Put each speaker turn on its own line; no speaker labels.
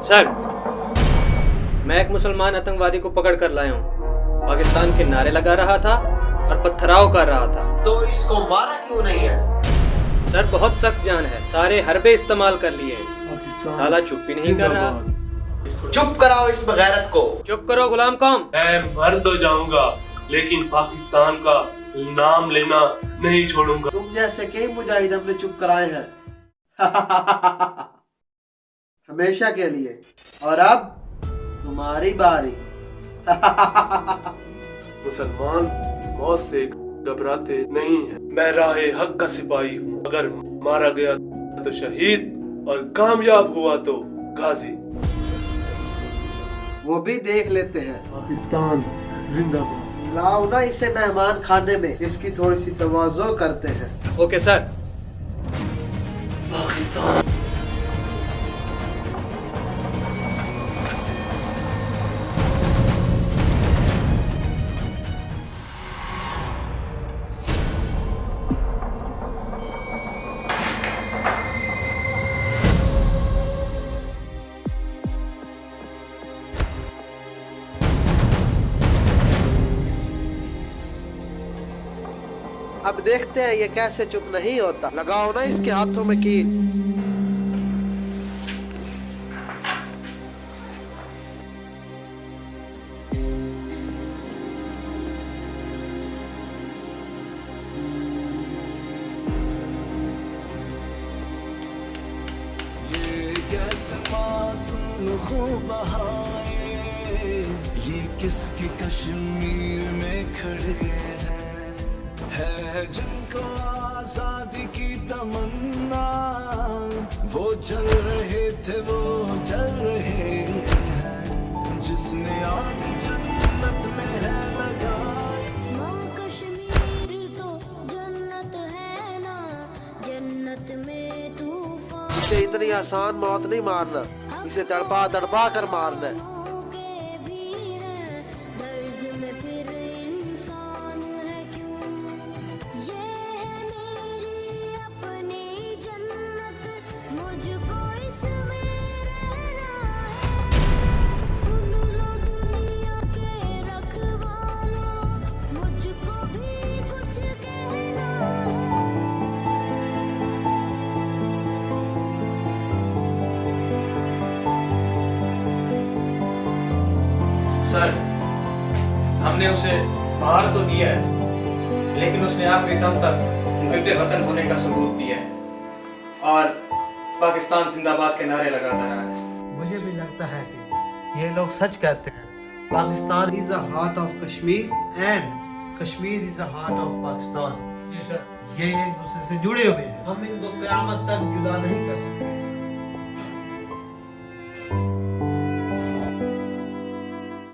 Sir, मैं एक मुसलमान आतंकवादी को पकड़ कर लाया हूँ। पाकिस्तान के नारे लगा रहा था और पत्थराव कर रहा था।
तो इसको मारा क्यों नहीं है?
सर, बहुत सख्त जान है, सारे हरबे इस्तेमाल कर लिए। साला चुप भी नहीं कर रहा।
चुप कराओ इस बगैरत को।
चुप करो गुलाम कौम।
मैं मर तो जाऊंगा लेकिन पाकिस्तान का नाम लेना नहीं छोड़ूंगा।
तुम जैसे कई मुजाहिद हमने चुप कराए हैं हमेशा के लिए। और अब तुम्हारी बारी
मुसलमान मौत से घबराते नहीं हैं। मैं राहे हक का सिपाही हूँ। अगर मारा गया तो शहीद और कामयाब हुआ तो गाजी।
वो भी देख लेते हैं।
पाकिस्तान जिंदाबाद।
लाओ ना इसे मेहमान खाने में, इसकी थोड़ी सी तवाज़ो करते हैं।
Okay sir.
पाकिस्तान
अब देखते हैं ये कैसे चुप नहीं होता। लगाओ ना इसके हाथों में कील।
ये कैसे मासूम खूब बहाए, ये किसकी कश्मीर में खड़े हैं। है जिनको आजादी की तमन्ना, वो जल रहे थे वो जल रहे हैं। जिसने आग जन्नत में है लगाई।
कश्मीर तो जन्नत है ना, जन्नत में तूफान।
इसे इतनी आसान मौत नहीं मारना, इसे तड़पा तड़पा कर मारना है।
सर, हमने उसे मार तो दिया है, लेकिन उसने आखिरी दम तक मुहिब्बे वतन होने का सबूत दिया है और पाकिस्तान जिंदाबाद के नारे लगाता रहा है।
मुझे भी लगता है कि ये लोग सच कहते हैं। Pakistan is the heart of Kashmir and Kashmir is the heart of Pakistan.
जी सर।
ये एक दूसरे से जुड़े हुए हैं। हम इनको क़यामत तक जुदा नहीं कर सकते।